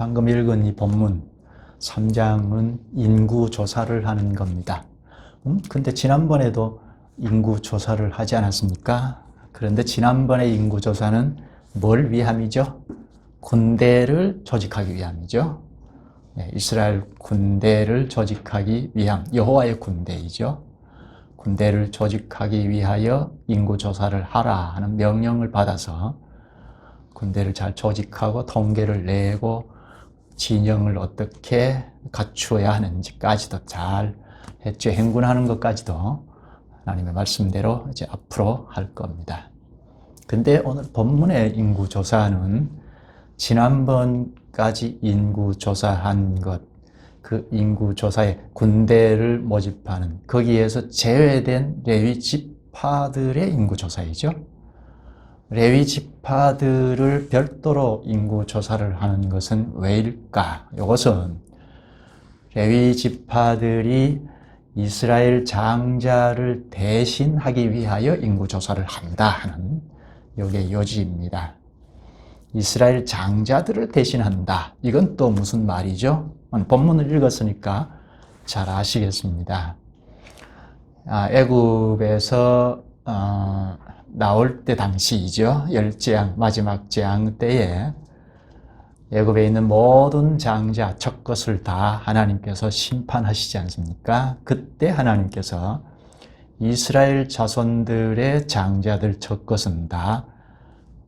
방금 읽은 이 본문 3장은 인구 조사를 하는 겁니다. 근데 지난번에도 인구 조사를 하지 않았습니까? 그런데 지난번에 인구 조사는 뭘 위함이죠? 군대를 조직하기 위함이죠. 이스라엘 군대를 조직하기 위함, 여호와의 군대이죠. 군대를 조직하기 위하여 인구 조사를 하라 하는 명령을 받아서 군대를 잘 조직하고 통계를 내고 진영을 어떻게 갖추어야 하는지까지도 잘 했죠. 행군하는 것까지도 하나님의 말씀대로 이제 앞으로 할 겁니다. 근데 오늘 본문의 인구 조사는 지난번까지 인구 조사한 것, 그 인구 조사에 군대를 모집하는 거기에서 제외된 레위 지파들의 인구 조사이죠. 레위 지파들을 별도로 인구 조사를 하는 것은 왜일까? 이것은 레위 지파들이 이스라엘 장자를 대신하기 위하여 인구 조사를 한다 하는 이게 요지입니다. 이스라엘 장자들을 대신한다. 이건 또 무슨 말이죠? 본문을 읽었으니까 잘 아시겠습니다. 애굽에서 나올 때 당시이죠. 열재앙, 마지막 재앙 때에 애굽에 있는 모든 장자, 첫 것을 다 하나님께서 심판하시지 않습니까? 그때 하나님께서 이스라엘 자손들의 장자들 첫 것은 다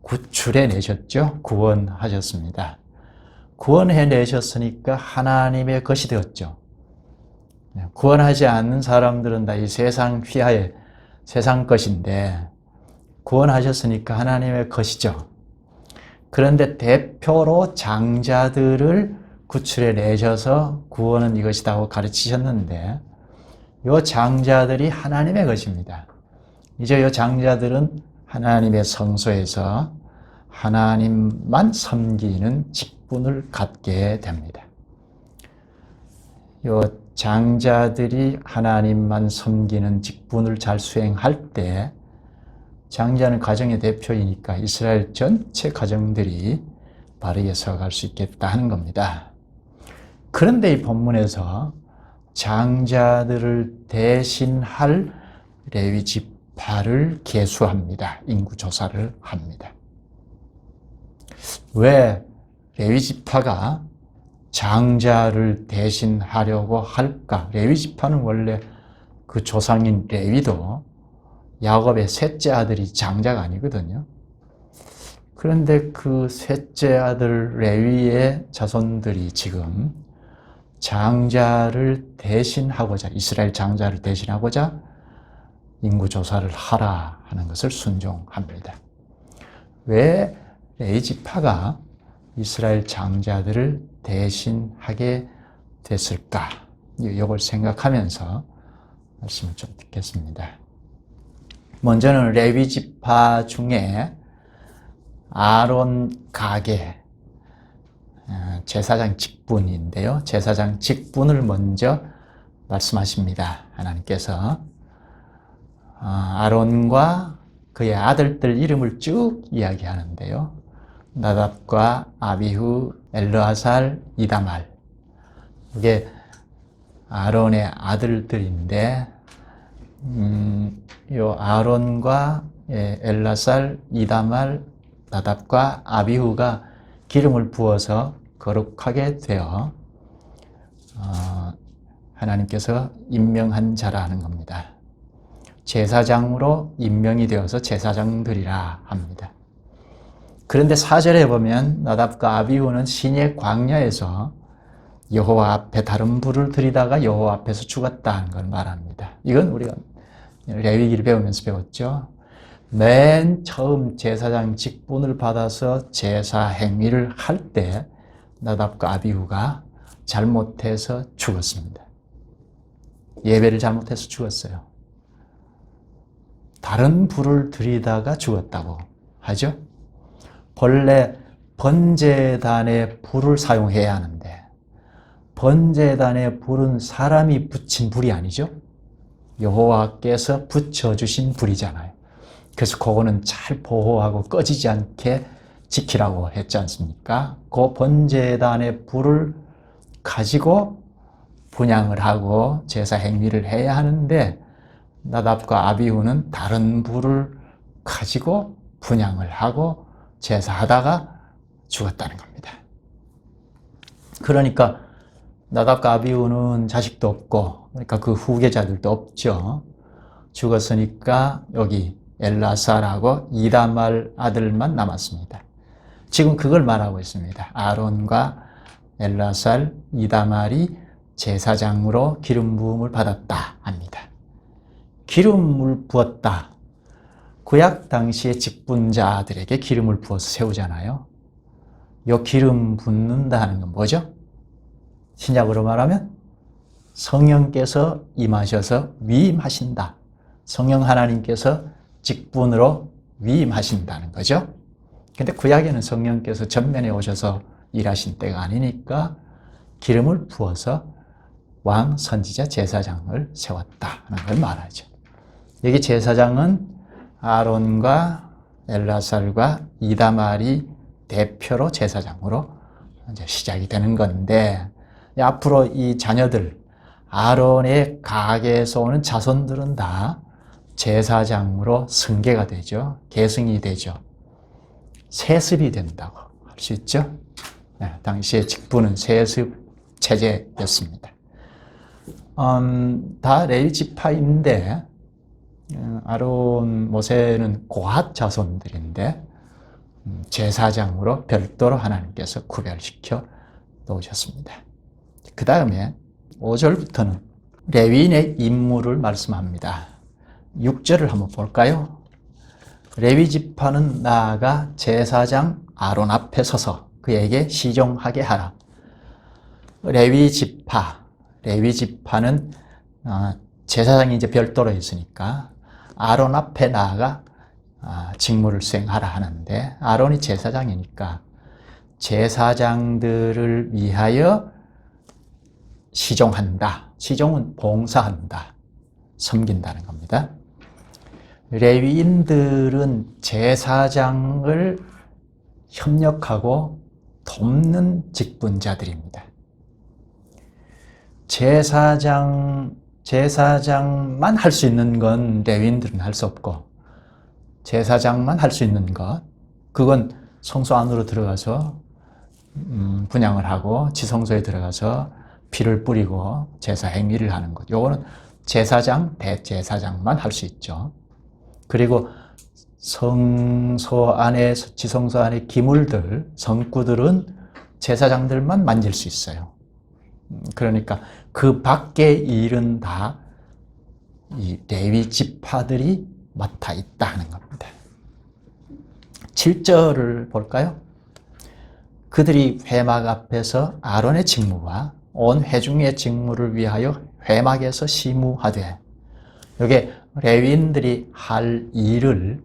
구출해 내셨죠. 구원하셨습니다. 구원해 내셨으니까 하나님의 것이 되었죠. 구원하지 않는 사람들은 다 이 세상 휘하에 세상 것인데 구원하셨으니까 하나님의 것이죠. 그런데 대표로 장자들을 구출해 내셔서 구원은 이것이다고 가르치셨는데 이 장자들이 하나님의 것입니다. 이제 이 장자들은 하나님의 성소에서 하나님만 섬기는 직분을 갖게 됩니다. 이 장자들이 하나님만 섬기는 직분을 잘 수행할 때 장자는 가정의 대표이니까 이스라엘 전체 가정들이 바르게 서갈 수 있겠다 하는 겁니다. 그런데 이 본문에서 장자들을 대신할 레위 지파를 계수합니다. 인구 조사를 합니다. 왜 레위 지파가 장자를 대신하려고 할까? 레위 지파는 원래 그 조상인 레위도 야곱의 셋째 아들이 장자가 아니거든요. 그런데 그 셋째 아들 레위의 자손들이 지금 장자를 대신하고자, 이스라엘 장자를 대신하고자 인구조사를 하라 하는 것을 순종합니다. 왜 레위 지파가 이스라엘 장자들을 대신하게 됐을까? 이걸 생각하면서 말씀을 좀 듣겠습니다. 먼저는 레위 지파 중에 아론 가게, 제사장 직분인데요. 제사장 직분을 먼저 말씀하십니다. 하나님께서 아론과 그의 아들들 이름을 쭉 이야기하는데요. 나답과 아비후, 엘르아살, 이다말. 이게 아론의 아들들인데 요 아론과 엘라살, 이다말, 나답과 아비후가 기름을 부어서 거룩하게 되어 하나님께서 임명한 자라는 겁니다. 제사장으로 임명이 되어서 제사장들이라 합니다. 그런데 4절에 보면 나답과 아비후는 신의 광야에서 여호와 앞에 다른 불을 들이다가 여호와 앞에서 죽었다는 걸 말합니다. 이건 우리가 레위기를 배우면서 배웠죠. 맨 처음 제사장 직분을 받아서 제사 행위를 할 때 나답과 아비후가 잘못해서 죽었습니다. 예배를 잘못해서 죽었어요. 다른 불을 들이다가 죽었다고 하죠. 본래 번제단에 불을 사용해야 하는데 번제단의 불은 사람이 붙인 불이 아니죠. 여호와께서 붙여주신 불이잖아요. 그래서 그거는 잘 보호하고 꺼지지 않게 지키라고 했지 않습니까? 그 번제단의 불을 가지고 분향을 하고 제사 행위를 해야 하는데 나답과 아비후는 다른 불을 가지고 분향을 하고 제사하다가 죽었다는 겁니다. 그러니까 나답과 아비후는 자식도 없고, 그러니까 그 후계자들도 없죠. 죽었으니까 여기 엘라살하고 이다말 아들만 남았습니다. 지금 그걸 말하고 있습니다. 아론과 엘라살, 이다말이 제사장으로 기름 부음을 받았다 합니다. 기름을 부었다. 구약 당시의 직분자들에게 기름을 부어서 세우잖아요. 요 기름 붓는다 하는 건 뭐죠? 신약으로 말하면 성령께서 임하셔서 위임하신다. 성령 하나님께서 직분으로 위임하신다는 거죠. 근데 구약에는 성령께서 전면에 오셔서 일하신 때가 아니니까 기름을 부어서 왕, 선지자, 제사장을 세웠다는 걸 말하죠. 여기 제사장은 아론과 엘라살과 이다말이 대표로 제사장으로 이제 시작이 되는 건데, 앞으로 이 자녀들, 아론의 가계에서 오는 자손들은 다 제사장으로 승계가 되죠. 계승이 되죠. 세습이 된다고 할 수 있죠. 네, 당시의 직분은 세습 체제였습니다. 다 레위 지파인데 아론, 모세는 고핫 자손들인데 제사장으로 별도로 하나님께서 구별시켜 놓으셨습니다. 그 다음에 5절부터는 레위인의 임무를 말씀합니다. 6절을 한번 볼까요? 레위 지파는 나아가 제사장 아론 앞에 서서 그에게 시종하게 하라. 레위 지파는 제사장이 이제 별도로 있으니까 아론 앞에 나아가 직무를 수행하라 하는데, 아론이 제사장이니까 제사장들을 위하여 시종한다. 시종은 봉사한다. 섬긴다는 겁니다. 레위인들은 제사장을 협력하고 돕는 직분자들입니다. 제사장만 할 수 있는 건 레위인들은 할 수 없고, 제사장만 할 수 있는 것, 그건 성소 안으로 들어가서 분향을 하고 지성소에 들어가서 피를 뿌리고 제사 행위를 하는 것. 요거는 제사장, 대제사장만 할 수 있죠. 그리고 성소 안에, 지성소 안에 기물들, 성구들은 제사장들만 만질 수 있어요. 그러니까 그 밖의 일은 다 이 레위 지파들이 맡아 있다는 겁니다. 7절을 볼까요? 그들이 회막 앞에서 아론의 직무와 온 회중의 직무를 위하여 회막에서 시무하되, 여기 레위인들이 할 일을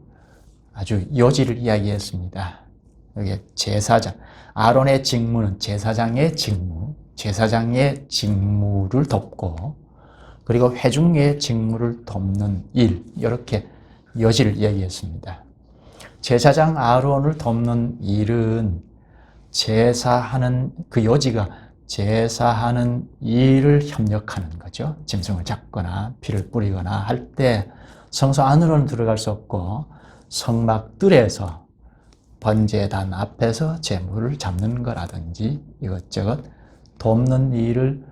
아주 요지를 이야기했습니다. 여기 제사장, 아론의 직무는 제사장의 직무, 제사장의 직무를 돕고, 그리고 회중의 직무를 돕는 일, 이렇게 여지를 이야기했습니다. 제사장 아론을 돕는 일은 제사하는 그 요지가 제사하는 일을 협력하는 거죠. 짐승을 잡거나 피를 뿌리거나 할 때 성소 안으로는 들어갈 수 없고 성막들에서 번제단 앞에서 제물을 잡는 거라든지 이것저것 돕는 일을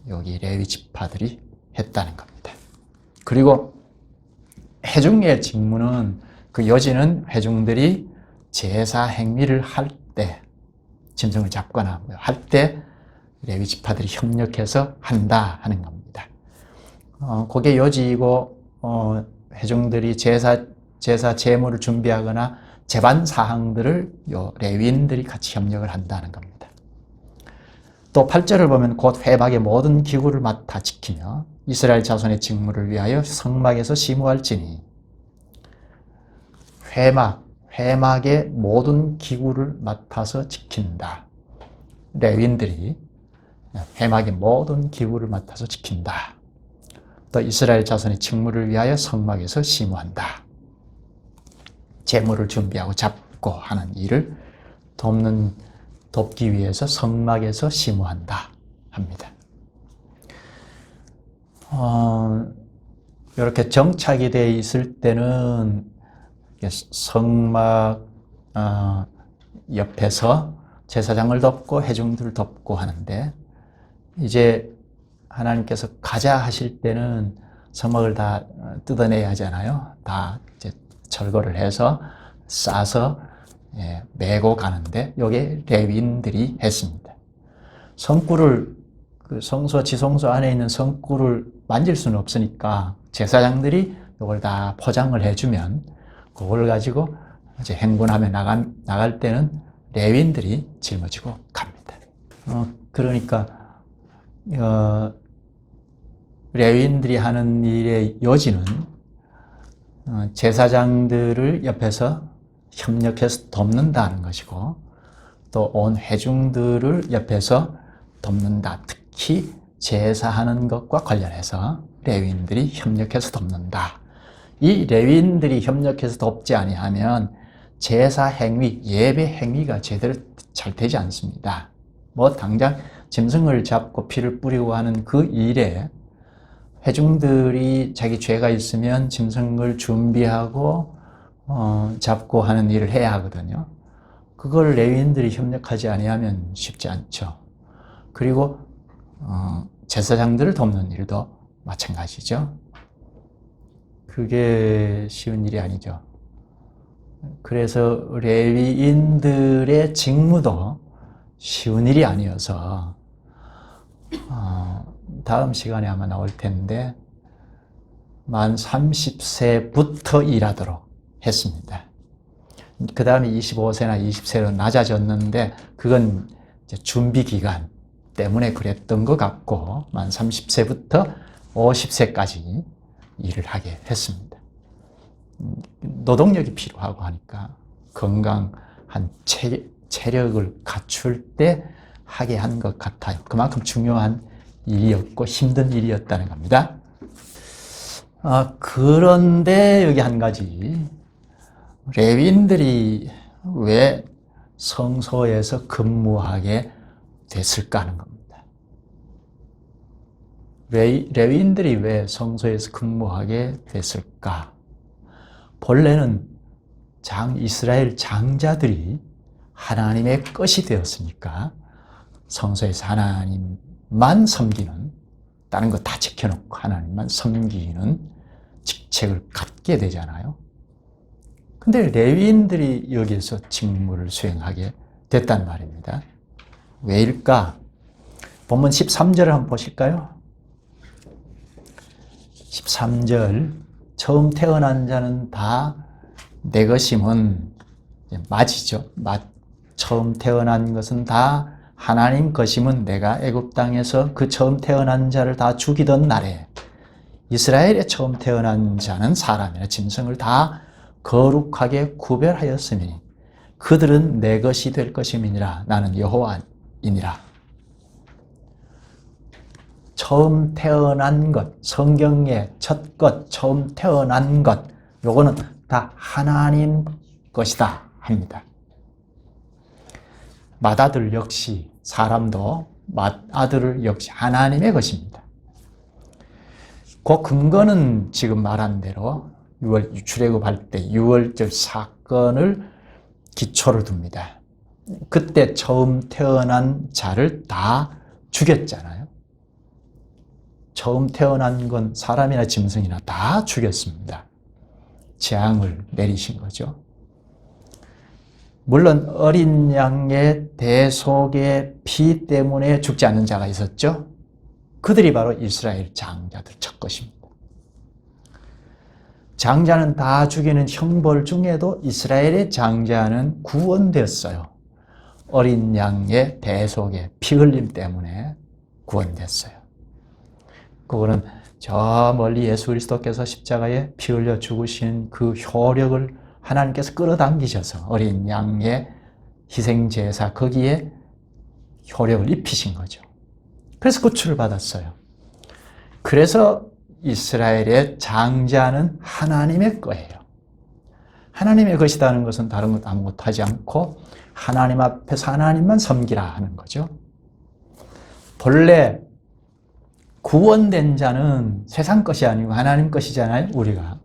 여기 레위 지파들이 했다는 겁니다. 그리고 회중의 직무는, 그 여지는 회중들이 제사 행위를 할 때, 짐승을 잡거나 할 때 레위 지파들이 협력해서 한다 하는 겁니다. 그게 여지이고, 회중들이 제사 제물을 준비하거나 제반 사항들을 요 레위인들이 같이 협력을 한다는 겁니다. 또 8절을 보면 곧 회막의 모든 기구를 맡아 지키며 이스라엘 자손의 직무를 위하여 성막에서 시무할지니, 회막의 모든 기구를 맡아서 지킨다. 레위인들이 회막의 모든 기구를 맡아서 지킨다. 또 이스라엘 자손의 직무를 위하여 성막에서 시무한다. 제물을 준비하고 잡고 하는 일을 돕기 위해서 성막에서 심우한다 합니다. 이렇게 정착이 되어 있을 때는 성막 옆에서 제사장을 돕고 회중들을 돕고 하는데, 이제 하나님께서 가자 하실 때는 성막을 다 뜯어내야 하잖아요. 다 이제 철거를 해서 싸서 메고 가는데, 요게 레위인들이 했습니다. 성구를, 그 성소, 지성소 안에 있는 성구를 만질 수는 없으니까 제사장들이 이걸 다 포장을 해주면 그걸 가지고 이제 행군하며 나갈 때는 레위인들이 짊어지고 갑니다. 그러니까 레위인들이 하는 일의 요지는 제사장들을 옆에서 협력해서 돕는다는 것이고, 또 온 회중들을 옆에서 돕는다. 특히 제사하는 것과 관련해서 레위인들이 협력해서 돕는다. 이 레위인들이 협력해서 돕지 아니하면 제사 행위, 예배 행위가 제대로 잘 되지 않습니다. 뭐 당장 짐승을 잡고 피를 뿌리고 하는 그 일에 회중들이 자기 죄가 있으면 짐승을 준비하고 잡고 하는 일을 해야 하거든요. 그걸 레위인들이 협력하지 아니하면 쉽지 않죠. 그리고 제사장들을 돕는 일도 마찬가지죠. 그게 쉬운 일이 아니죠. 그래서 레위인들의 직무도 쉬운 일이 아니어서 다음 시간에 아마 나올 텐데 만 30세부터 일하도록 했습니다. 그 다음에 25세나 20세로 낮아졌는데 그건 이제 준비 기간 때문에 그랬던 것 같고, 만 30세부터 50세까지 일을 하게 했습니다. 노동력이 필요하고 하니까 건강한 체력을 갖출 때 하게 한 것 같아요. 그만큼 중요한 일이었고 힘든 일이었다는 겁니다. 그런데 여기 한 가지, 레위인들이 왜 성소에서 근무하게 됐을까 하는 겁니다. 레위인들이 왜 성소에서 근무하게 됐을까? 본래는 이스라엘 장자들이 하나님의 것이 되었으니까 성소에서 하나님만 섬기는, 다른 거 다 지켜놓고 하나님만 섬기는 직책을 갖게 되잖아요. 근데 레위인들이 여기에서 직무를 수행하게 됐단 말입니다. 왜일까? 본문 13절을 한번 보실까요? 13절, 처음 태어난 자는 다 내 것임은 맞이죠. 처음 태어난 것은 다 하나님 것임은 내가 애굽 땅에서 그 처음 태어난 자를 다 죽이던 날에 이스라엘의 처음 태어난 자는 사람이나 짐승을 다 거룩하게 구별하였으니 그들은 내 것이 될 것임이니라. 나는 여호와이니라. 처음 태어난 것, 성경의 첫 것, 처음 태어난 것, 요거는 다 하나님 것이다 합니다. 맏아들 역시, 사람도 맏아들 역시 하나님의 것입니다. 그 근거는 지금 말한 대로 출애굽할 때 6월절 사건을 기초를 둡니다. 그때 처음 태어난 자를 다 죽였잖아요. 처음 태어난 건 사람이나 짐승이나 다 죽였습니다. 재앙을 내리신 거죠. 물론 어린 양의 대속의 피 때문에 죽지 않는 자가 있었죠. 그들이 바로 이스라엘 장자들 첫 것입니다. 장자는 다 죽이는 형벌 중에도 이스라엘의 장자는 구원됐어요. 어린 양의 대속의 피 흘림 때문에 구원됐어요. 그거는 저 멀리 예수 그리스도께서 십자가에 피 흘려 죽으신 그 효력을 하나님께서 끌어당기셔서 어린 양의 희생제사 거기에 효력을 입히신 거죠. 그래서 구출을 받았어요. 그래서 이스라엘의 장자는 하나님의 거예요. 하나님의 것이라는 것은 다른 것 아무것도 하지 않고 하나님 앞에서 하나님만 섬기라 하는 거죠. 본래 구원된 자는 세상 것이 아니고 하나님 것이잖아요, 우리가.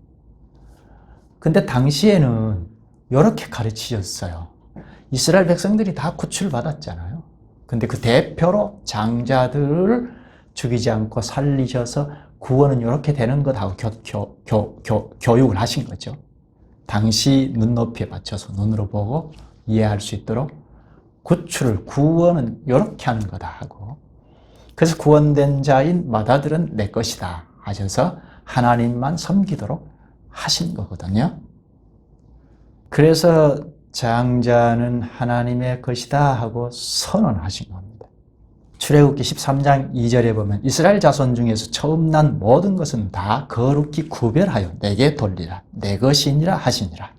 근데 당시에는 이렇게 가르치셨어요. 이스라엘 백성들이 다 구출받았잖아요. 근데 그 대표로 장자들을 죽이지 않고 살리셔서 구원은 이렇게 되는 것하고 교육을 하신 거죠. 당시 눈높이에 맞춰서 눈으로 보고 이해할 수 있도록 구원은 이렇게 하는 거다 하고, 그래서 구원된 자인 마다들은 내 것이다 하셔서 하나님만 섬기도록 하신 거거든요. 그래서 장자는 하나님의 것이다 하고 선언하신 겁니다. 출애굽기 13장 2절에 보면 이스라엘 자손 중에서 처음 난 모든 것은 다 거룩히 구별하여 내게 돌리라. 내 것이니라 하시니라.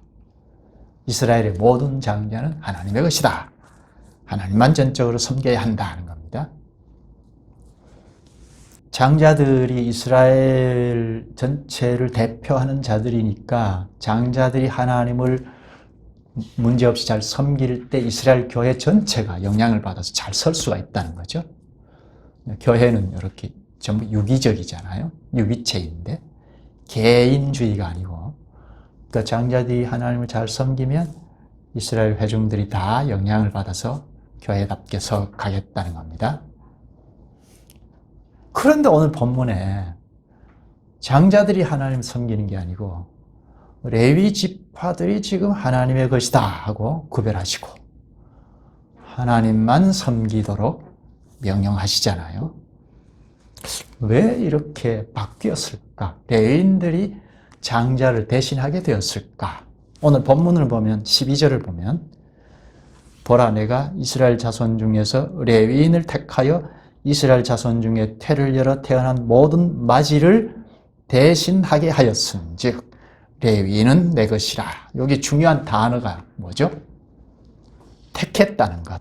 이스라엘의 모든 장자는 하나님의 것이다. 하나님만 전적으로 섬겨야 한다 하는 겁니다. 장자들이 이스라엘 전체를 대표하는 자들이니까 장자들이 하나님을 문제없이 잘 섬길 때 이스라엘 교회 전체가 영향을 받아서 잘 설 수가 있다는 거죠. 교회는 이렇게 전부 유기적이잖아요. 유기체인데 개인주의가 아니고, 그러니까 장자들이 하나님을 잘 섬기면 이스라엘 회중들이 다 영향을 받아서 교회답게 서 가겠다는 겁니다. 그런데 오늘 본문에 장자들이 하나님을 섬기는 게 아니고 레위 지파들이 지금 하나님의 것이다 하고 구별하시고 하나님만 섬기도록 명령하시잖아요. 왜 이렇게 바뀌었을까? 레위인들이 장자를 대신하게 되었을까? 오늘 본문을 보면 12절을 보면 보라 내가 이스라엘 자손 중에서 레위인을 택하여 이스라엘 자손 중에 태를 열어 태어난 모든 맞이를 대신하게 하였은즉 레위인은 내 것이라. 여기 중요한 단어가 뭐죠? 택했다는 것.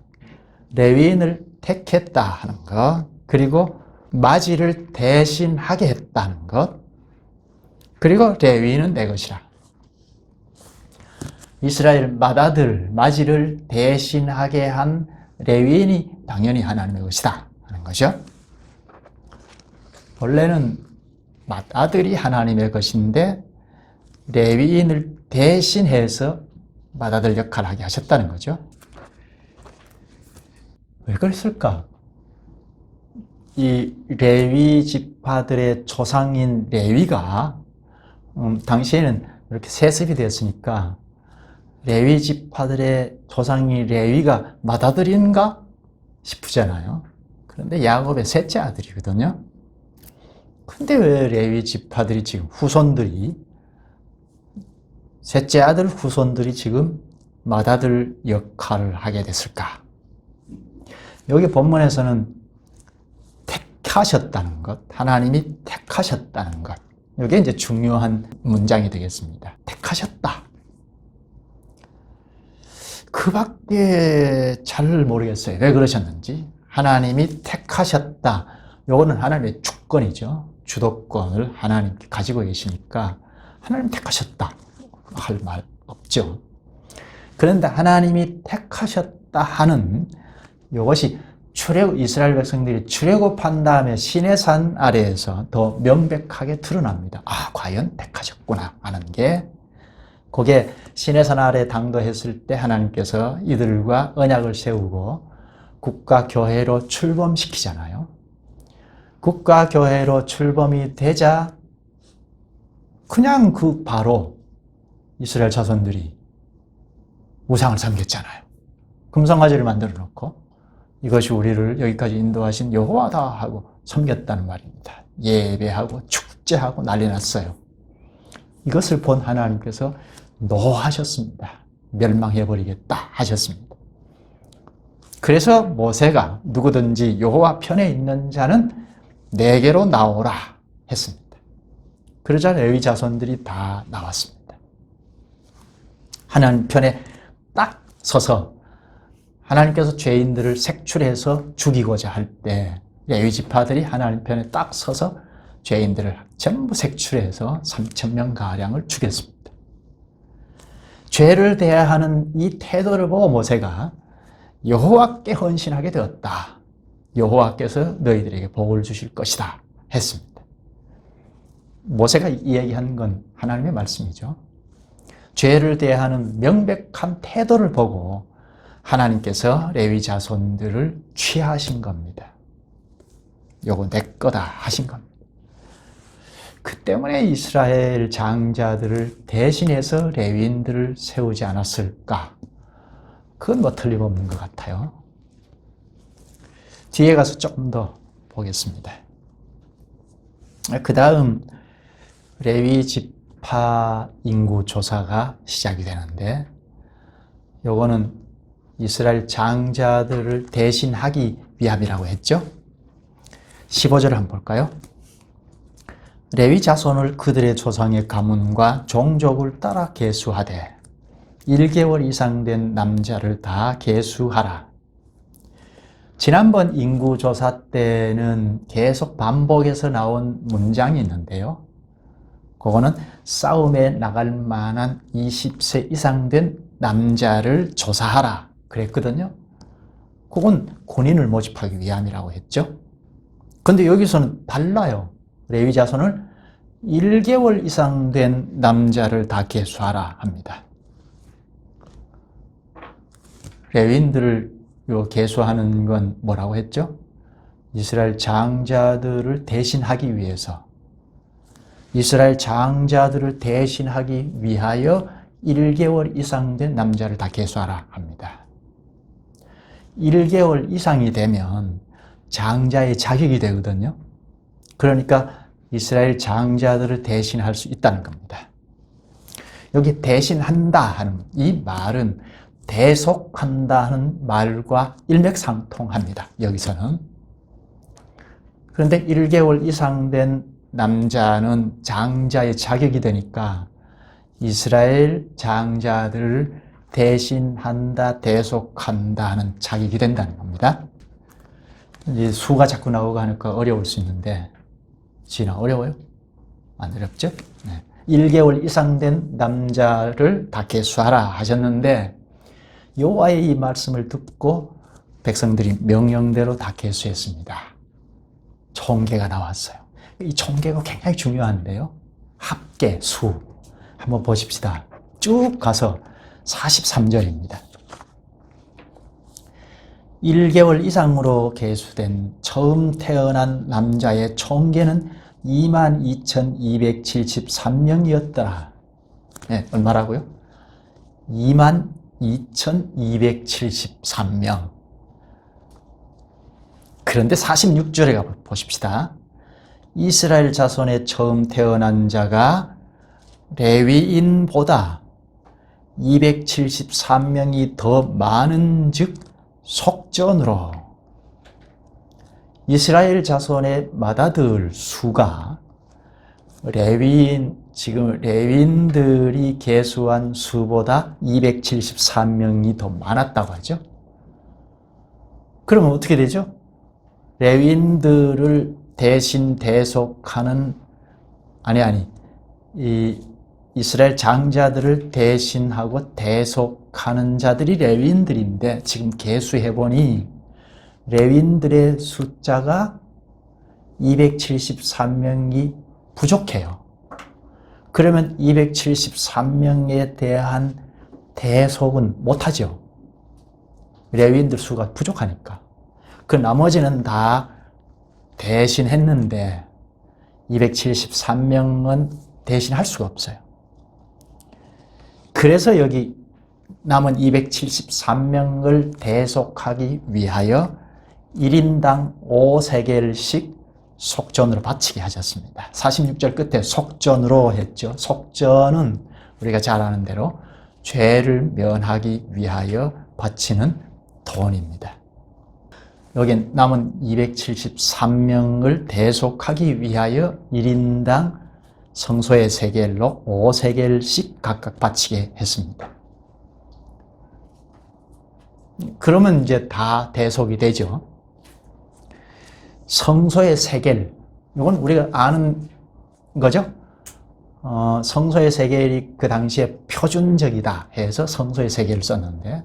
레위인을 택했다 하는 것. 그리고 맞이를 대신하게 했다는 것. 그리고 레위인은 내 것이라. 이스라엘 마다들 맞이를 대신하게 한 레위인이 당연히 하나님의 것이다 하는 거죠. 원래는 마다들이 하나님의 것인데 레위인을 대신해서 마다들 역할을 하게 하셨다는 거죠. 왜 그랬을까? 이 레위 지파들의 조상인 레위가 당시에는 이렇게 세습이 되었으니까 레위 지파들의 조상인 레위가 마다들인가 싶으잖아요. 그런데 야곱의 셋째 아들이거든요. 근데 왜 레위 지파들이 지금 후손들이 셋째 아들 후손들이 지금 마다들 역할을 하게 됐을까? 여기 본문에서는 택하셨다는 것, 하나님이 택하셨다는 것, 이게 이제 중요한 문장이 되겠습니다. 택하셨다. 그 밖에 잘 모르겠어요. 왜 그러셨는지. 하나님이 택하셨다. 이거는 하나님의 주권이죠. 주도권을 하나님께 가지고 계시니까 하나님 택하셨다 할 말 없죠. 그런데 하나님이 택하셨다 하는 이것이 이스라엘 백성들이 출애굽한 다음에 시내산 아래에서 더 명백하게 드러납니다. 아, 과연 택하셨구나 하는 게, 그게 시내산 아래 당도했을 때 하나님께서 이들과 언약을 세우고 국가교회로 출범시키잖아요. 국가교회로 출범이 되자 그냥 그 바로 이스라엘 자손들이 우상을 섬겼잖아요. 금송아지를 만들어 놓고 이것이 우리를 여기까지 인도하신 여호와다 하고 섬겼다는 말입니다. 예배하고 축제하고 난리 났어요. 이것을 본 하나님께서 노하셨습니다. 멸망해버리겠다 하셨습니다. 그래서 모세가 누구든지 여호와 편에 있는 자는 내게로 나오라 했습니다. 그러자 레위 자손들이 다 나왔습니다. 하나님 편에 딱 서서 하나님께서 죄인들을 색출해서 죽이고자 할 때 레위 지파들이 하나님 편에 딱 서서 죄인들을 전부 색출해서 3,000명 가량을 죽였습니다. 죄를 대하는 이 태도를 보고 모세가 여호와께 헌신하게 되었다. 여호와께서 너희들에게 복을 주실 것이다 했습니다. 모세가 이야기한 건 하나님의 말씀이죠. 죄를 대하는 명백한 태도를 보고 하나님께서 레위 자손들을 취하신 겁니다. 요거 내 거다 하신 겁니다. 그 때문에 이스라엘 장자들을 대신해서 레위인들을 세우지 않았을까? 그건 뭐 틀림없는 것 같아요. 뒤에 가서 조금 더 보겠습니다. 그 다음 레위 지파 인구 조사가 시작이 되는데, 요거는 이스라엘 장자들을 대신하기 위함이라고 했죠. 15절을 한번 볼까요? 레위 자손을 그들의 조상의 가문과 종족을 따라 계수하되 1개월 이상 된 남자를 다 계수하라. 지난번 인구조사 때는 계속 반복해서 나온 문장이 있는데요. 그거는 싸움에 나갈 만한 20세 이상 된 남자를 조사하라 그랬거든요. 그건 군인을 모집하기 위함이라고 했죠. 근데 여기서는 달라요. 레위 자손을 1개월 이상 된 남자를 다 계수하라 합니다. 레위인들을 계수하는 건 뭐라고 했죠? 이스라엘 장자들을 대신하기 위해서, 이스라엘 장자들을 대신하기 위하여 1개월 이상 된 남자를 다 계수하라 합니다. 1개월 이상이 되면 장자의 자격이 되거든요. 그러니까 이스라엘 장자들을 대신할 수 있다는 겁니다. 여기 대신한다 하는 이 말은 대속한다 하는 말과 일맥상통합니다. 여기서는. 그런데 1개월 이상 된 남자는 장자의 자격이 되니까 이스라엘 장자들을 대신한다, 대속한다 하는 자격이 된다는 겁니다. 이제 수가 자꾸 나오고 하니까 어려울 수 있는데, 지나 어려워요? 안 어렵죠? 네. 1개월 이상 된 남자를 다 계수하라 하셨는데, 여호와의 이 말씀을 듣고 백성들이 명령대로 다 계수했습니다. 총계가 나왔어요. 이 총계가 굉장히 중요한데요. 합계, 수. 한번 보십시다. 쭉 가서 43절입니다. 1개월 이상으로 계수된 처음 태어난 남자의 총계는 22,273명이었더라. 네, 얼마라고요? 22,273명. 그런데 46절에 가 보십시다. 이스라엘 자손의 처음 태어난 자가 레위인보다 273명이 더 많은 즉 속전으로 이스라엘 자손의 맏아들 수가 지금 레위인들이 계수한 수보다 273명이 더 많았다고 하죠. 그러면 어떻게 되죠? 레위인들을 대신 대속하는, 이 이스라엘 장자들을 대신하고 대속하는 자들이 레위인들인데, 지금 계수해보니 레위인들의 숫자가 273명이 부족해요. 그러면 273명에 대한 대속은 못하죠. 레위인들 수가 부족하니까. 그 나머지는 다 대신했는데 273명은 대신할 수가 없어요. 그래서 여기 남은 273명을 대속하기 위하여 1인당 5세겔씩 속전으로 바치게 하셨습니다. 46절 끝에 속전으로 했죠. 속전은 우리가 잘 아는 대로 죄를 면하기 위하여 바치는 돈입니다. 여기 남은 273명을 대속하기 위하여 1인당 성소의 세겔로 5세겔씩 각각 바치게 했습니다. 그러면 이제 다 대속이 되죠. 성소의 세겔, 이건 우리가 아는 거죠. 성소의 세겔이 그 당시에 표준적이다 해서 성소의 세겔을 썼는데,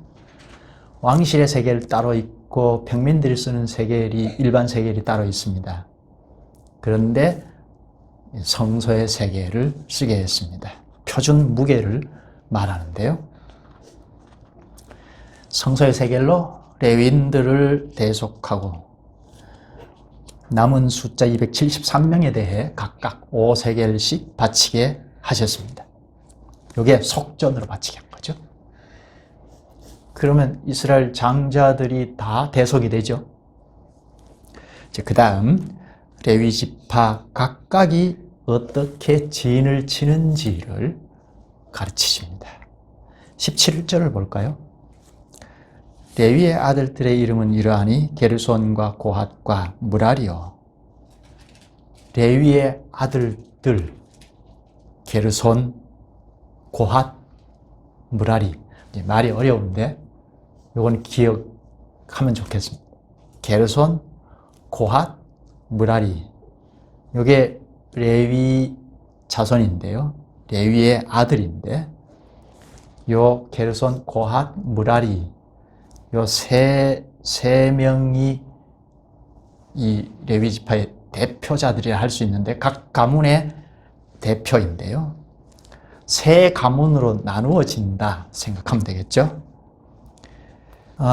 왕실의 세겔 따로 있고 평민들이 쓰는 세겔이, 일반 세겔이 따로 있습니다. 그런데 성소의 세겔을 쓰게 했습니다. 표준 무게를 말하는데요. 성소의 세겔로 레위인들을 대속하고 남은 숫자 273명에 대해 각각 5세겔씩 바치게 하셨습니다. 이게 속전으로 바치게 한 거죠. 그러면 이스라엘 장자들이 다 대속이 되죠. 그 다음 레위 지파 각각이 어떻게 진을 치는지를 가르치십니다. 17절을 볼까요? 레위의 아들들의 이름은 이러하니 게르손과 고핫과 무라리요. 레위의 아들들, 게르손, 고핫, 무라리. 말이 어려운데 이건 기억하면 좋겠습니다. 게르손, 고핫, 무라리. 이게 레위 자손인데요. 레위의 아들인데, 요 게르손, 고핫, 무라리, 요 세 명이 이 레위 지파의 대표자들이라 할 수 있는데, 각 가문의 대표인데요. 세 가문으로 나누어진다 생각하면 되겠죠.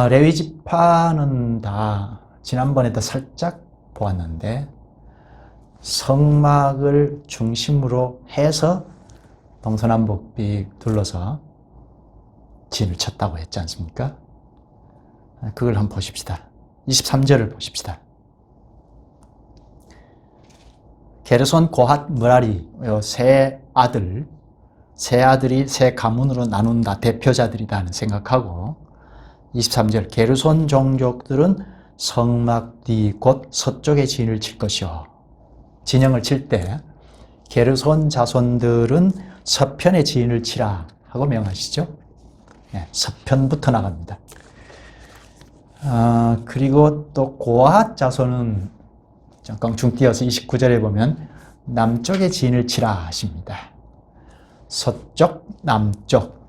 레위 지파는 다 지난번에도 살짝 보았는데, 성막을 중심으로 해서 동서남북 둘러서 진을 쳤다고 했지 않습니까? 그걸 한번 보십시다. 23절을 보십시다. 게르손, 고핫, 무라리, 세 아들이 세 가문으로 나눈다, 대표자들이다 하는 생각하고, 23절, 게르손 종족들은 성막 뒤 곧 서쪽에 진을 칠 것이요. 진영을 칠 때 게르손 자손들은 서편에 진을 치라 하고 명하시죠. 네, 서편부터 나갑니다. 그리고 또 고핫 자손은 잠깐 중 띄어서 29절에 보면 남쪽에 진을 치라 하십니다. 서쪽, 남쪽.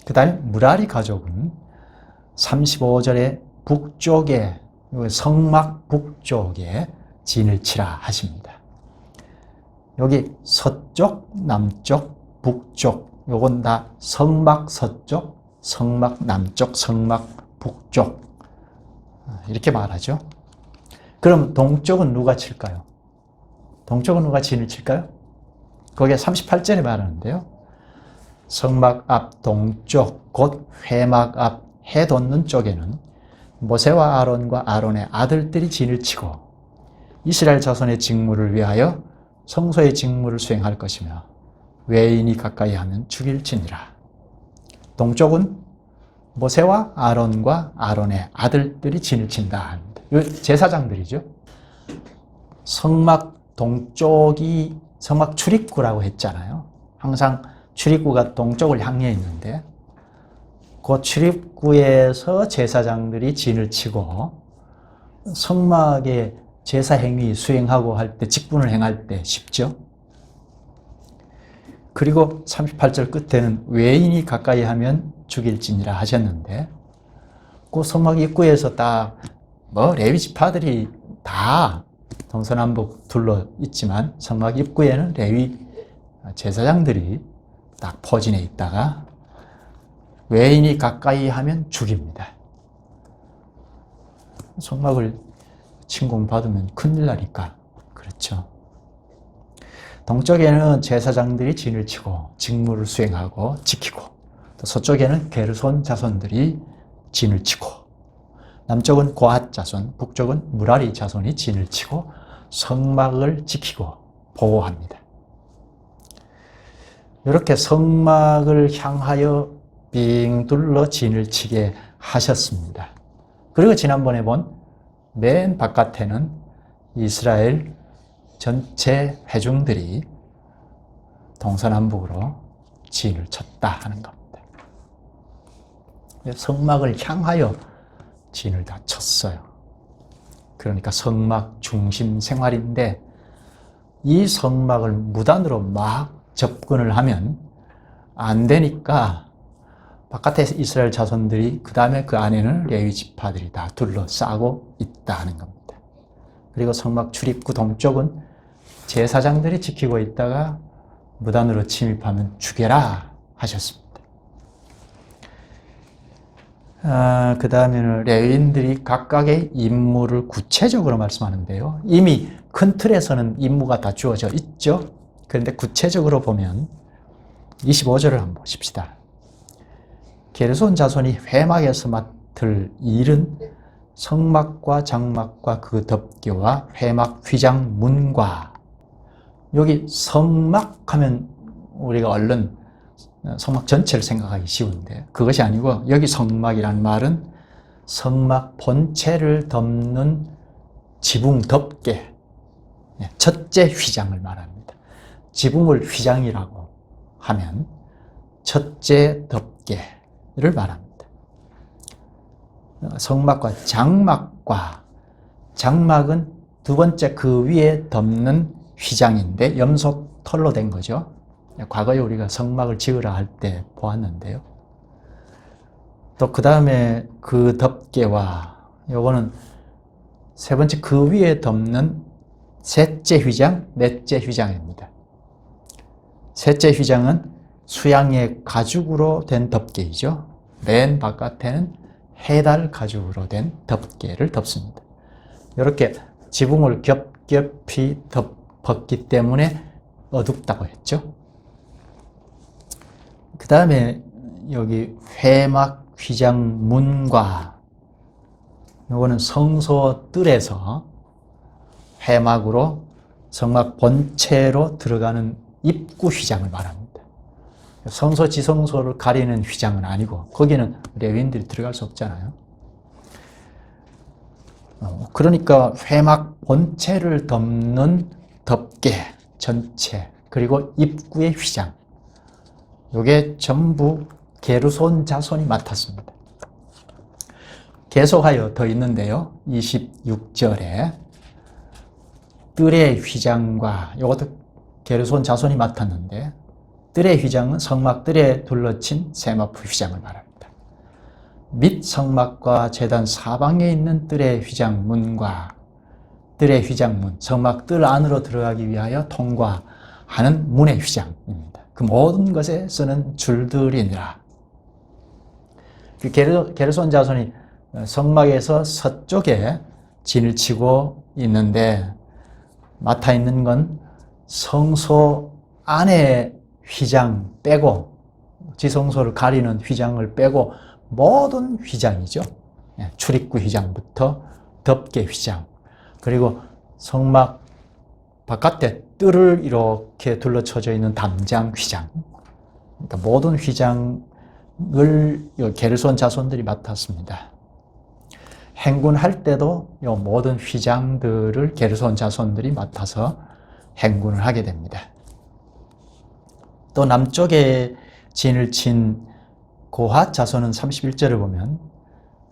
그 다음에 무라리 가족은 35절에 북쪽에, 성막 북쪽에 진을 치라 하십니다. 여기 서쪽, 남쪽, 북쪽, 요건 다 성막 서쪽, 성막 남쪽, 성막 북쪽, 이렇게 말하죠. 그럼 동쪽은 누가 칠까요? 동쪽은 누가 진을 칠까요? 거기에 38절에 말하는데요. 성막 앞 동쪽, 곧 회막 앞 해 돋는 쪽에는 모세와 아론과 아론의 아들들이 진을 치고 이스라엘 자손의 직무를 위하여 성소의 직무를 수행할 것이며 외인이 가까이 하면 죽일지니라. 동쪽은 모세와 아론과 아론의 아들들이 진을 친다 합니다. 제사장들이죠. 성막 동쪽이 성막 출입구라고 했잖아요. 항상 출입구가 동쪽을 향해 있는데, 그 출입구에서 제사장들이 진을 치고 성막의 제사 행위 수행하고 할 때, 직분을 행할 때 쉽죠. 그리고 38절 끝에는 외인이 가까이 하면 죽일지니라 하셨는데, 그 성막 입구에서 레위 지파들이 다 동서남북 둘러 있지만 성막 입구에는 레위 제사장들이 딱 포진해 있다가 외인이 가까이 하면 죽입니다. 성막을 침공받으면 큰일 나니까. 그렇죠. 동쪽에는 제사장들이 진을 치고 직무를 수행하고 지키고, 또 서쪽에는 게르손 자손들이 진을 치고, 남쪽은 고핫 자손, 북쪽은 무라리 자손이 진을 치고 성막을 지키고 보호합니다. 이렇게 성막을 향하여 빙 둘러 진을 치게 하셨습니다. 그리고 지난번에 본 맨 바깥에는 이스라엘 전체 회중들이 동서남북으로 진을 쳤다 하는 겁니다. 성막을 향하여 진을 다 쳤어요. 그러니까 성막 중심 생활인데, 이 성막을 무단으로 막 접근을 하면 안 되니까 바깥에 이스라엘 자손들이 그 다음에 그 안에는 레위 지파들이 다 둘러싸고 있다는 겁니다. 그리고 성막 출입구 동쪽은 제사장들이 지키고 있다가 무단으로 침입하면 죽여라 하셨습니다. 그 다음에는 레위인들이 각각의 임무를 구체적으로 말씀하는데요. 이미 큰 틀에서는 임무가 다 주어져 있죠. 그런데 구체적으로 보면 25절을 한번 보십시다. 게르손 자손이 회막에서 맡을 일은 성막과 장막과 그 덮개와 회막 휘장 문과, 여기 성막 하면 우리가 얼른 성막 전체를 생각하기 쉬운데 그것이 아니고, 여기 성막이라는 말은 성막 본체를 덮는 지붕 덮개, 첫째 휘장을 말합니다. 지붕을 휘장이라고 하면 첫째 덮개를 말합니다. 성막과 장막과, 장막은 두 번째 그 위에 덮는 휘장인데 염소 털로 된 거죠. 과거에 우리가 성막을 지으라 할 때 보았는데요. 또 그 다음에 그 덮개와, 요거는 세 번째 그 위에 덮는 셋째 휘장, 넷째 휘장입니다. 셋째 휘장은 수양의 가죽으로 된 덮개이죠. 맨 바깥에는 해달 가죽으로 된 덮개를 덮습니다. 이렇게 지붕을 겹겹이 덮었기 때문에 어둡다고 했죠. 그 다음에 여기 회막 휘장 문과, 요거는 성소 뜰에서 회막으로 성막 본체로 들어가는 입구 휘장을 말합니다. 성소 지성소를 가리는 휘장은 아니고, 거기는 레위인들이 들어갈 수 없잖아요. 그러니까 회막 본체를 덮는 덮개 전체, 그리고 입구의 휘장, 요게 전부 게르손 자손이 맡았습니다. 계속하여 더 있는데요. 26절에 뜰의 휘장과, 요것도 게르손 자손이 맡았는데, 뜰의 휘장은 성막 뜰에 둘러친 세마포 휘장을 말합니다. 및 성막과 제단 사방에 있는 뜰의 휘장문과, 뜰의 휘장문, 성막 뜰 안으로 들어가기 위하여 통과하는 문의 휘장입니다. 그 모든 것에 쓰는 줄들이니라. 게르손 자손이 성막에서 서쪽에 진을 치고 있는데, 맡아 있는 건 성소 안에 휘장 빼고, 지성소를 가리는 휘장을 빼고 모든 휘장이죠. 출입구 휘장부터 덮개 휘장, 그리고 성막 바깥에 뜰을 이렇게 둘러쳐져 있는 담장 휘장, 그러니까 모든 휘장을 게르손 자손들이 맡았습니다. 행군할 때도 이 모든 휘장들을 게르손 자손들이 맡아서 행군을 하게 됩니다. 또 남쪽에 진을 친 고핫 자손은 31절을 보면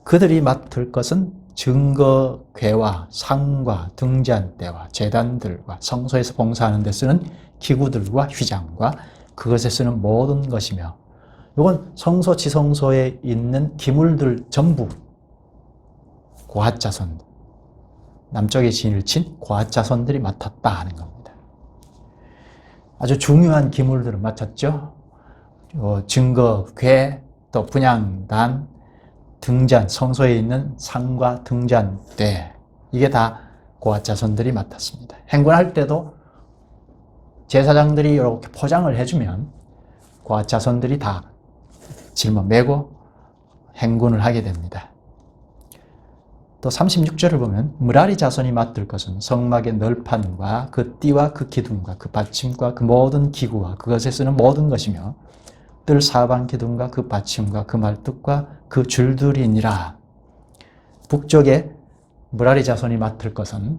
그들이 맡을 것은 증거궤와 상과 등잔대와 제단들과 성소에서 봉사하는 데 쓰는 기구들과 휘장과 그것에 쓰는 모든 것이며, 이건 성소 지성소에 있는 기물들 전부 고핫 자손, 남쪽에 진을 친 고핫 자손들이 맡았다 하는 겁니다. 아주 중요한 기물들을 맡았죠. 증거궤, 또 분향단, 등잔, 성소에 있는 상과 등잔대, 이게 다 고핫 자손들이 맡았습니다. 행군할 때도 제사장들이 이렇게 포장을 해주면 고핫 자손들이 다 짊어매고 행군을 하게 됩니다. 또 36절을 보면 무라리 자손이 맡을 것은 성막의 널판과 그 띠와 그 기둥과 그 받침과 그 모든 기구와 그것에 쓰는 모든 것이며 뜰 사방 기둥과 그 받침과 그 말뚝과 그 줄들이니라. 북쪽에 무라리 자손이 맡을 것은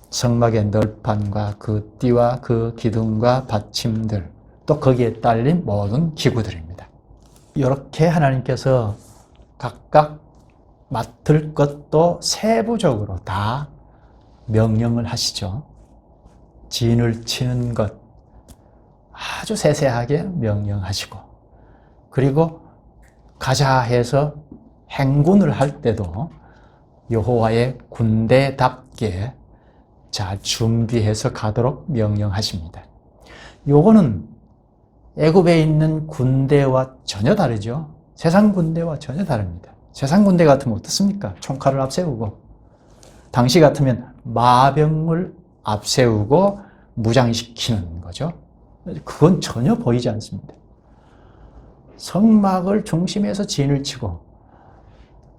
성막의 널판과 그 띠와 그 기둥과 받침들, 또 거기에 딸린 모든 기구들입니다. 이렇게 하나님께서 각각 맡을 것도 세부적으로 다 명령을 하시죠. 진을 치는 것, 아주 세세하게 명령하시고, 그리고 가자 해서 행군을 할 때도 여호와의 군대답게 잘 준비해서 가도록 명령하십니다. 요거는 애굽에 있는 군대와 전혀 다르죠. 세상 군대와 전혀 다릅니다. 세상 군대 같으면 어떻습니까? 총칼을 앞세우고, 당시 같으면 마병을 앞세우고 무장시키는 거죠. 그건 전혀 보이지 않습니다. 성막을 중심에서 진을 치고,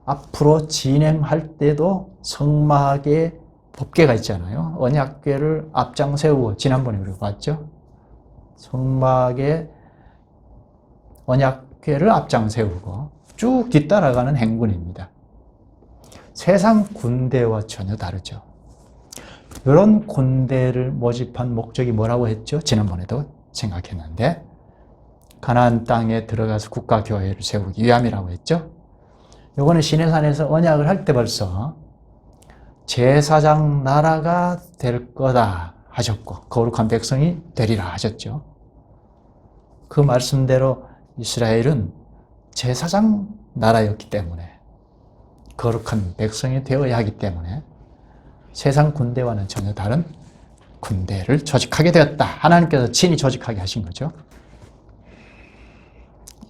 앞으로 진행할 때도 성막에 법궤가 있잖아요. 언약궤를 앞장 세우고, 지난번에 우리가 봤죠. 성막에 언약궤를 앞장 세우고 쭉 뒤따라가는 행군입니다. 세상 군대와 전혀 다르죠. 이런 군대를 모집한 목적이 뭐라고 했죠? 지난번에도 생각했는데, 가나안 땅에 들어가서 국가교회를 세우기 위함이라고 했죠. 요거는 시내산에서 언약을 할 때 벌써 제사장 나라가 될 거다 하셨고, 거룩한 백성이 되리라 하셨죠. 그 말씀대로 이스라엘은 제사장 나라였기 때문에, 거룩한 백성이 되어야 하기 때문에 세상 군대와는 전혀 다른 군대를 조직하게 되었다. 하나님께서 친히 조직하게 하신 거죠.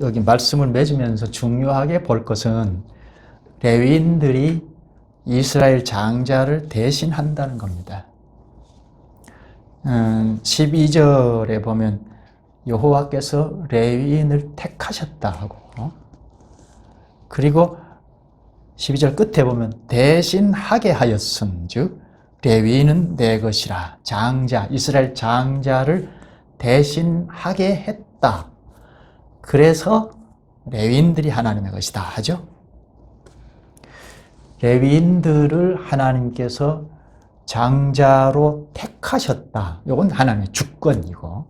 여기 말씀을 맺으면서 중요하게 볼 것은 레위인들이 이스라엘 장자를 대신한다는 겁니다. 12절에 보면 여호와께서 레위인을 택하셨다 하고, 그리고 12절 끝에 보면 대신하게 하였은즉 레위인은 내 것이라. 장자, 이스라엘 장자를 대신하게 했다. 그래서 레위인들이 하나님의 것이다 하죠. 레위인들을 하나님께서 장자로 택하셨다. 이건 하나님의 주권이고,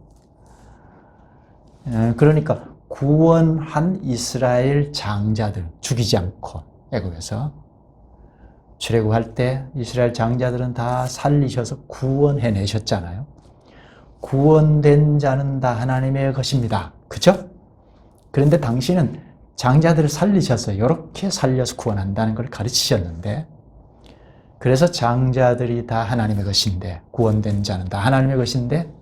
그러니까 구원한 이스라엘 장자들 죽이지 않고 애굽에서 출애굽할 때 이스라엘 장자들은 다 살리셔서 구원해내셨잖아요. 구원된 자는 다 하나님의 것입니다. 그렇죠? 그런데 당신은 장자들을 살리셔서 이렇게 살려서 구원한다는 걸 가르치셨는데, 그래서 장자들이 다 하나님의 것인데, 구원된 자는 다 하나님의 것인데,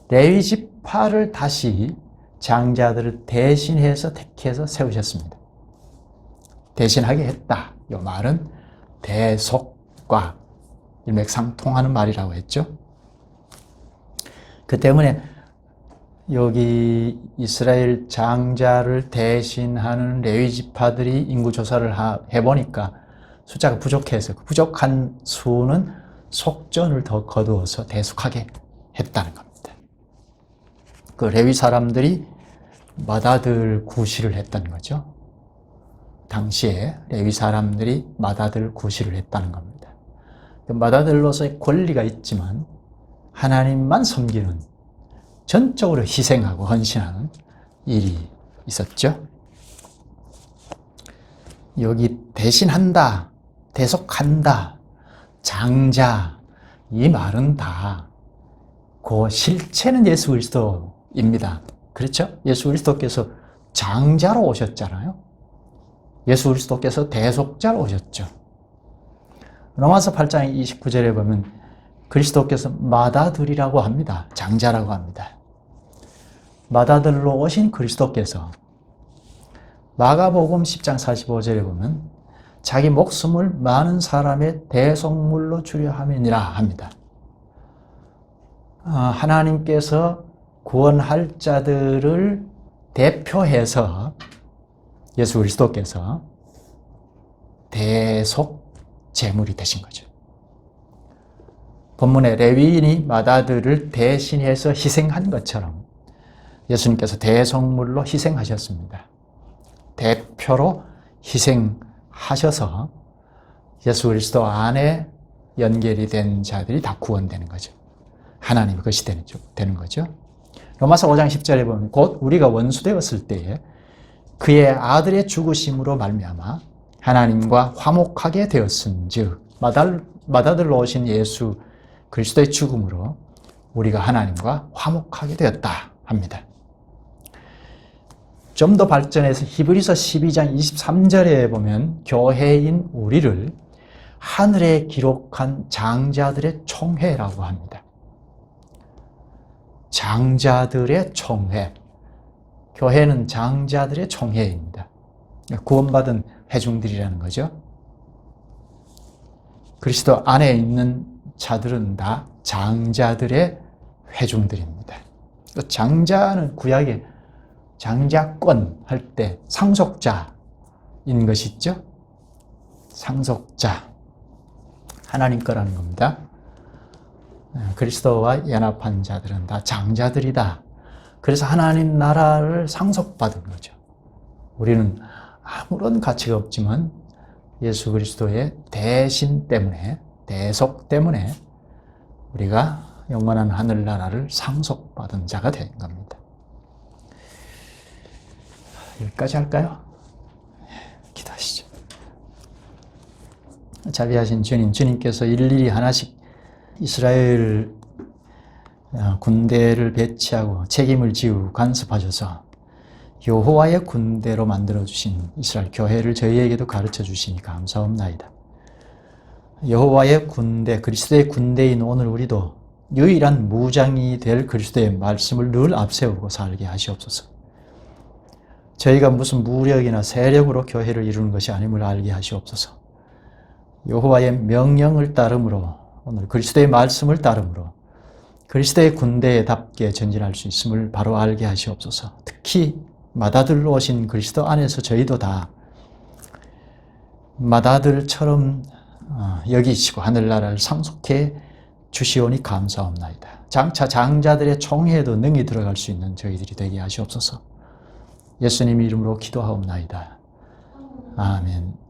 레위 지파를 다시 장자들을 대신해서 택해서 세우셨습니다. 대신하게 했다. 이 말은 대속과 일맥상통하는 말이라고 했죠. 그 때문에 여기 이스라엘 장자를 대신하는 레위 지파들이 인구 조사를 해보니까 숫자가 부족해서 그 부족한 수는 속전을 더 거두어서 대속하게 했다는 겁니다. 그 레위 사람들이 맏아들 구실을 했던 거죠. 당시에 레위 사람들이 맏아들 구실을 했다는 겁니다. 맏아들로서의 권리가 있지만 하나님만 섬기는, 전적으로 희생하고 헌신하는 일이 있었죠. 여기 대신한다, 대속한다, 장자, 이 말은 다 그 실체는 예수 그리스도입니다. 그렇죠? 예수 그리스도께서 장자로 오셨잖아요. 예수 그리스도께서 대속자로 오셨죠. 로마서 8장 29절에 보면 그리스도께서 맏아들이라고 합니다. 장자라고 합니다. 맏아들로 오신 그리스도께서 마가복음 10장 45절에 보면 자기 목숨을 많은 사람의 대속물로 주려 함이니라 합니다. 하나님께서 구원할 자들을 대표해서 예수 그리스도께서 대속 제물이 되신 거죠. 본문에 레위인이 맏아들을 대신해서 희생한 것처럼 예수님께서 대속물로 희생하셨습니다. 대표로 희생하셔서 예수 그리스도 안에 연결이 된 자들이 다 구원되는 거죠. 하나님의 것이 되는 거죠. 로마서 5장 10절에 보면 곧 우리가 원수되었을 때에 그의 아들의 죽으심으로 말미암아 하나님과 화목하게 되었은즉 맏아들로 오신 예수 그리스도의 죽음으로 우리가 하나님과 화목하게 되었다 합니다. 좀 더 발전해서 히브리서 12장 23절에 보면 교회인 우리를 하늘에 기록한 장자들의 총회라고 합니다. 장자들의 총회. 교회는 장자들의 총회입니다. 구원받은 회중들이라는 거죠. 그리스도 안에 있는 자들은 다 장자들의 회중들입니다. 장자는 구약에 장자권 할 때 상속자인 것이 있죠. 상속자. 하나님 거라는 겁니다. 그리스도와 연합한 자들은 다 장자들이다. 그래서 하나님 나라를 상속받은 거죠. 우리는 아무런 가치가 없지만 예수 그리스도의 대신 때문에, 대속 때문에 우리가 영원한 하늘나라를 상속받은 자가 된 겁니다. 여기까지 할까요? 기도하시죠. 자비하신 주님, 주님께서 일일이 하나씩 이스라엘 군대를 배치하고 책임을 지고 간섭하셔서 여호와의 군대로 만들어주신 이스라엘 교회를 저희에게도 가르쳐 주시니 감사합나이다. 여호와의 군대, 그리스도의 군대인 오늘 우리도 유일한 무장이 될 그리스도의 말씀을 늘 앞세우고 살게 하시옵소서. 저희가 무슨 무력이나 세력으로 교회를 이루는 것이 아님을 알게 하시옵소서. 여호와의 명령을 따름으로, 오늘 그리스도의 말씀을 따름으로 그리스도의 군대답게 전진할 수 있음을 바로 알게 하시옵소서. 특히 맏아들로 오신 그리스도 안에서 저희도 다 맏아들처럼 여기시고 하늘나라를 상속해 주시오니 감사합나이다. 장차 장자들의 총회에도 능히 들어갈 수 있는 저희들이 되게 하시옵소서. 예수님 이름으로 기도하옵나이다. 아멘.